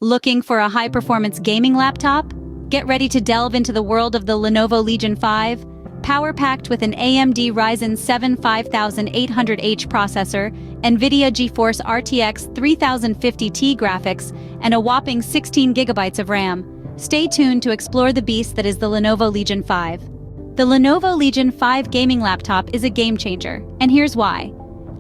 Looking for a high-performance gaming laptop? Get ready to delve into the world of the Lenovo Legion 5, power-packed with an AMD Ryzen 7 5800H processor, NVIDIA GeForce RTX 3050T graphics, and a whopping 16 gigabytes of RAM. Stay tuned to explore the beast that is the Lenovo Legion 5. The Lenovo Legion 5 gaming laptop is a game-changer, and here's why.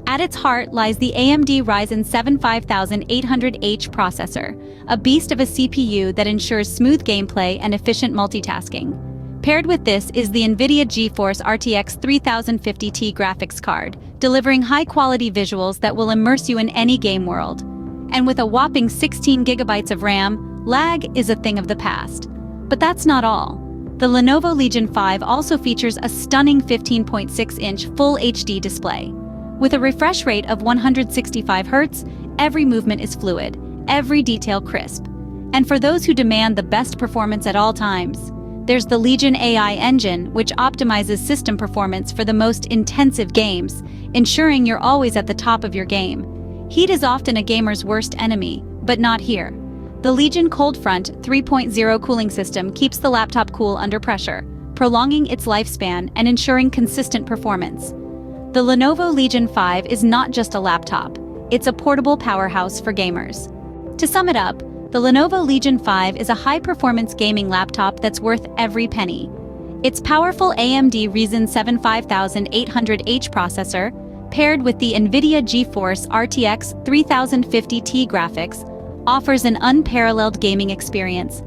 At its heart lies the AMD Ryzen 7 5800H processor, a beast of a CPU that ensures smooth gameplay and efficient multitasking. Paired with this is the NVIDIA GeForce RTX 3050T graphics card, delivering high-quality visuals that will immerse you in any game world. And with a whopping 16 gigabytes of RAM, lag is a thing of the past. But that's not all. The Lenovo Legion 5 also features a stunning 15.6-inch Full HD display. With a refresh rate of 165 Hz, every movement is fluid, every detail crisp. And for those who demand the best performance at all times, there's the Legion AI engine, which optimizes system performance for the most intensive games, ensuring you're always at the top of your game. Heat is often a gamer's worst enemy, but not here. The Legion Cold Front 3.0 cooling system keeps the laptop cool under pressure, prolonging its lifespan and ensuring consistent performance. The Lenovo Legion 5 is not just a laptop, it's a portable powerhouse for gamers. To sum it up, the Lenovo Legion 5 is a high-performance gaming laptop that's worth every penny. Its powerful AMD Ryzen 7 5800H processor, paired with the NVIDIA GeForce RTX 3050T graphics, offers an unparalleled gaming experience.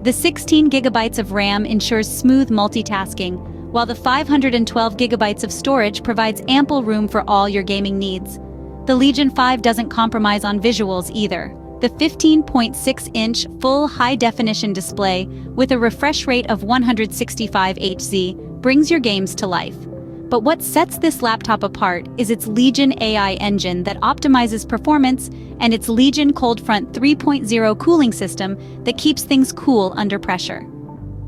The 16 gigabytes of RAM ensures smooth multitasking, while the 512 gigabytes of storage provides ample room for all your gaming needs. The Legion 5 doesn't compromise on visuals either. The 15.6-inch full high-definition display with a refresh rate of 165 Hz brings your games to life. But what sets this laptop apart is its Legion AI engine that optimizes performance and its Legion Cold Front 3.0 cooling system that keeps things cool under pressure.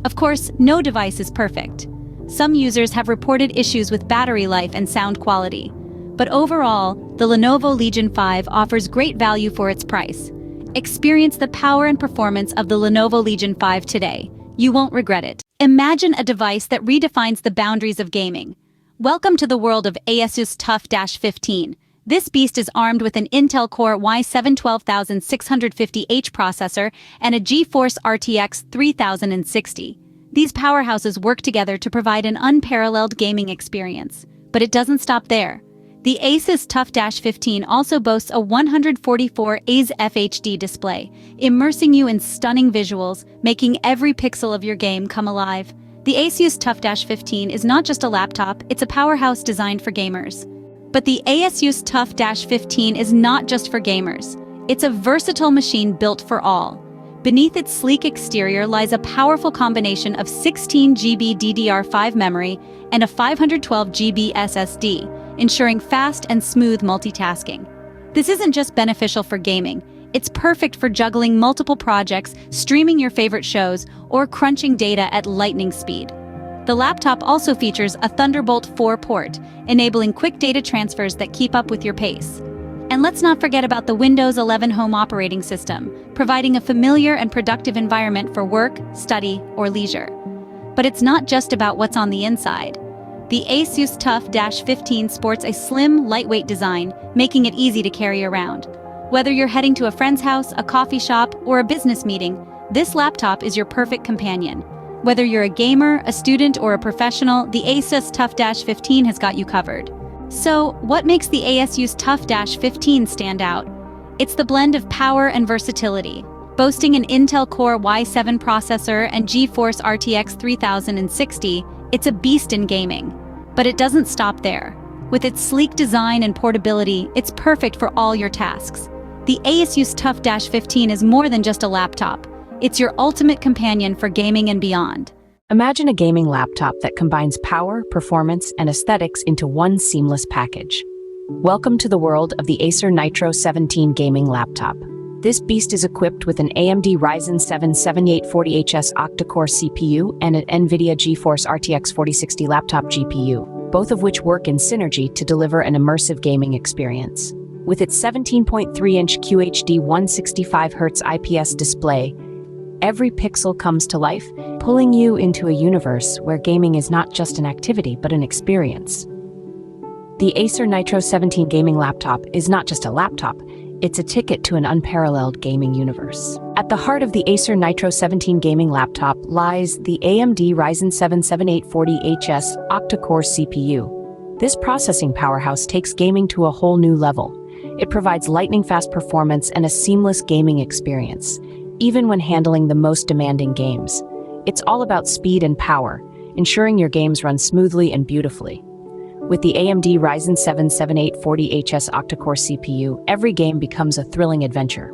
Of course, no device is perfect. Some users have reported issues with battery life and sound quality. But overall, the Lenovo Legion 5 offers great value for its price. Experience the power and performance of the Lenovo Legion 5 today. You won't regret it. Imagine a device that redefines the boundaries of gaming. Welcome to the world of asus TUF-15. This beast is armed with an Intel Core i7 12650H processor and a GeForce RTX 3060. These powerhouses work together to provide an unparalleled gaming experience. But it doesn't stop there. The asus TUF-15 also boasts a 144 Hz FHD display, immersing you in stunning visuals, making every pixel of your game come alive. The asus TUF-15 is not just a laptop, it's a powerhouse designed for gamers. But the asus TUF-15 is not just for gamers. It's a versatile machine built for all. Beneath its sleek exterior lies a powerful combination of 16 GB DDR5 memory and a 512 GB SSD, ensuring fast and smooth multitasking. This isn't just beneficial for gaming, it's perfect for juggling multiple projects, streaming your favorite shows, or crunching data at lightning speed. The laptop also features a Thunderbolt 4 port, enabling quick data transfers that keep up with your pace. And let's not forget about the Windows 11 Home operating system, providing a familiar and productive environment for work, study, or leisure. But it's not just about what's on the inside. The asus TUF-15 sports a slim, lightweight design, making it easy to carry around. Whether you're heading to a friend's house, a coffee shop, or a business meeting, this laptop is your perfect companion. Whether you're a gamer, a student, or a professional, the asus TUF-15 has got you covered. So, what makes the asus TUF-15 stand out? It's the blend of power and versatility. Boasting an Intel Core i7 processor and GeForce RTX 3060, it's a beast in gaming. But it doesn't stop there. With its sleek design and portability, it's perfect for all your tasks. The asus TUF-15 is more than just a laptop. It's your ultimate companion for gaming and beyond. Imagine a gaming laptop that combines power, performance, and aesthetics into one seamless package. Welcome to the world of the Acer Nitro 17 gaming laptop. This beast is equipped with an AMD Ryzen 7 7840HS octa-core CPU and an NVIDIA GeForce RTX 4060 laptop GPU, both of which work in synergy to deliver an immersive gaming experience. With its 17.3-inch QHD 165Hz IPS display, every pixel comes to life, pulling you into a universe where gaming is not just an activity but an experience. The Acer Nitro 17 gaming laptop is not just a laptop, it's a ticket to an unparalleled gaming universe. At the heart of the Acer Nitro 17 gaming laptop lies the AMD Ryzen 7 7840HS octa-core CPU. This processing powerhouse takes gaming to a whole new level. It provides lightning-fast performance and a seamless gaming experience, even when handling the most demanding games. It's all about speed and power, ensuring your games run smoothly and beautifully. With the AMD Ryzen 7 7840HS octa-core CPU, every game becomes a thrilling adventure.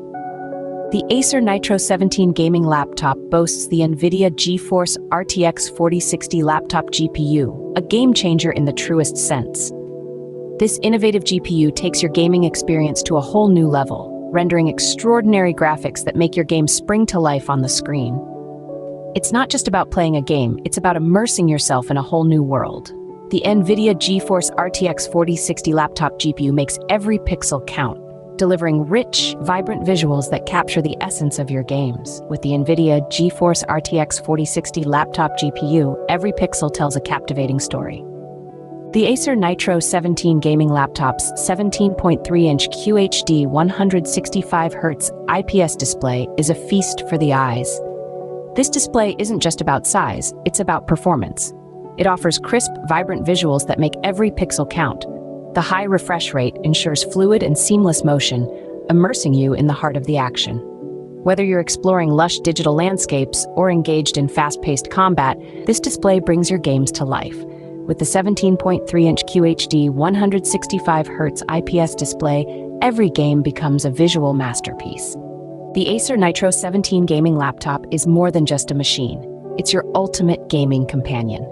The Acer Nitro 17 gaming laptop boasts the NVIDIA GeForce RTX 4060 laptop GPU, a game-changer in the truest sense. This innovative GPU takes your gaming experience to a whole new level, rendering extraordinary graphics that make your game spring to life on the screen. It's not just about playing a game, it's about immersing yourself in a whole new world. The NVIDIA GeForce RTX 4060 laptop GPU makes every pixel count, delivering rich, vibrant visuals that capture the essence of your games. With the NVIDIA GeForce RTX 4060 laptop GPU, every pixel tells a captivating story. The Acer Nitro 17 gaming laptop's 17.3-inch QHD 165Hz IPS display is a feast for the eyes. This display isn't just about size, it's about performance. It offers crisp, vibrant visuals that make every pixel count. The high refresh rate ensures fluid and seamless motion, immersing you in the heart of the action. Whether you're exploring lush digital landscapes or engaged in fast-paced combat, this display brings your games to life. With the 17.3-inch QHD 165Hz IPS display, every game becomes a visual masterpiece. The Acer Nitro 17 gaming laptop is more than just a machine. It's your ultimate gaming companion.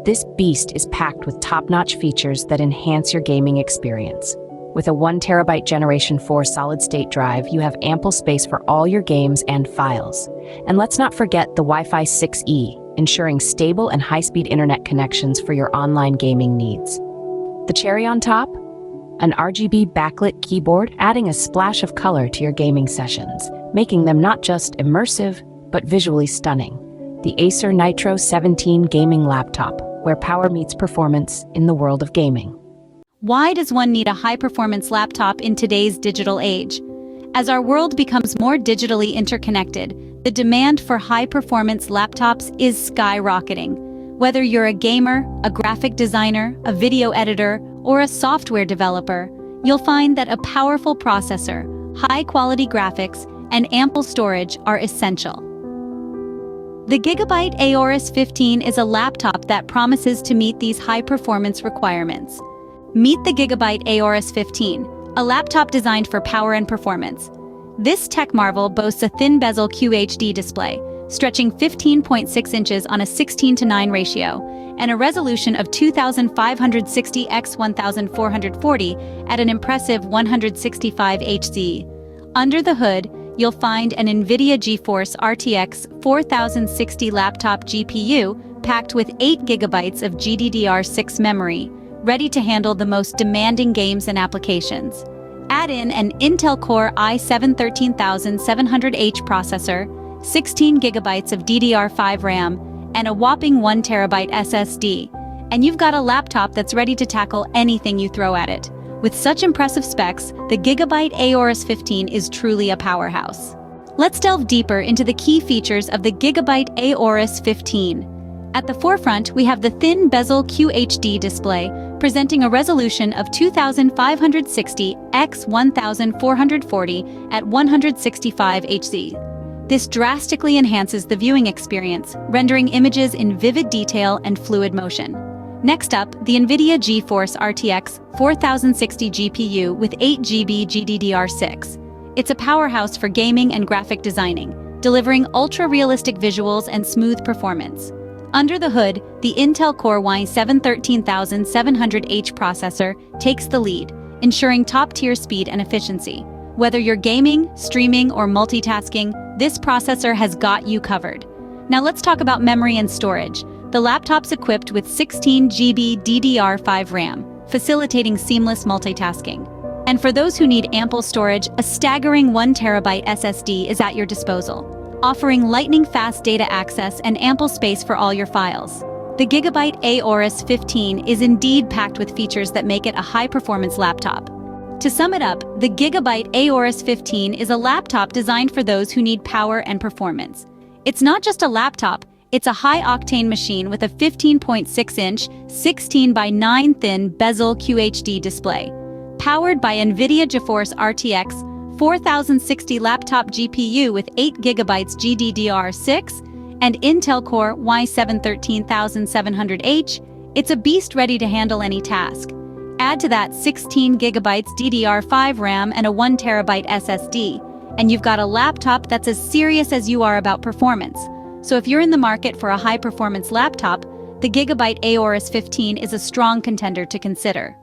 This beast is packed with top-notch features that enhance your gaming experience. With a 1TB Generation 4 solid-state drive, you have ample space for all your games and files. And let's not forget the Wi-Fi 6E, ensuring stable and high-speed internet connections for your online gaming needs. The cherry on top? An RGB backlit keyboard, adding a splash of color to your gaming sessions, making them not just immersive, but visually stunning. The Acer Nitro 17 gaming laptop, where power meets performance in the world of gaming. Why does one need a high-performance laptop in today's digital age? As our world becomes more digitally interconnected, the demand for high-performance laptops is skyrocketing. Whether you're a gamer, a graphic designer, a video editor, or a software developer, you'll find that a powerful processor, high-quality graphics, and ample storage are essential. The Gigabyte Aorus 15 is a laptop that promises to meet these high-performance requirements. Meet the Gigabyte Aorus 15, a laptop designed for power and performance. This tech marvel boasts a thin-bezel QHD display, stretching 15.6 inches on a 16:9 ratio, and a resolution of 2560 x 1440 at an impressive 165 Hz. Under the hood, you'll find an NVIDIA GeForce RTX 4060 laptop GPU packed with 8 GB of GDDR6 memory, ready to handle the most demanding games and applications. Add in an Intel Core i7-13700H processor, 16 GB of DDR5 RAM, and a whopping 1 TB SSD, and you've got a laptop that's ready to tackle anything you throw at it. With such impressive specs, the Gigabyte Aorus 15 is truly a powerhouse. Let's delve deeper into the key features of the Gigabyte Aorus 15. At the forefront, we have the thin bezel QHD display, presenting a resolution of 2560 x 1440 at 165 Hz. This drastically enhances the viewing experience, rendering images in vivid detail and fluid motion. Next up, the NVIDIA GeForce RTX 4060 GPU with 8 GB GDDR6. It's a powerhouse for gaming and graphic designing, delivering ultra-realistic visuals and smooth performance. Under the hood, the Intel Core i7-13700H processor takes the lead, ensuring top-tier speed and efficiency. Whether you're gaming, streaming, or multitasking, this processor has got you covered. Now let's talk about memory and storage. The laptop's equipped with 16 GB DDR5 RAM, facilitating seamless multitasking. And for those who need ample storage, a staggering 1 terabyte SSD is at your disposal, offering lightning-fast data access and ample space for all your files. The Gigabyte aorus 15 is indeed packed with features that make it a high-performance laptop. To sum it up, the Gigabyte aorus 15 is a laptop designed for those who need power and performance. It's not just a laptop, it's a high-octane machine with a 15.6-inch, 16:9 thin bezel QHD display. Powered by NVIDIA GeForce RTX 4060 laptop GPU with 8GB GDDR6 and Intel Core i7 13700H, it's a beast ready to handle any task. Add to that 16GB DDR5 RAM and a 1 terabyte SSD, and you've got a laptop that's as serious as you are about performance. So if you're in the market for a high-performance laptop, the Gigabyte aorus 15 is a strong contender to consider.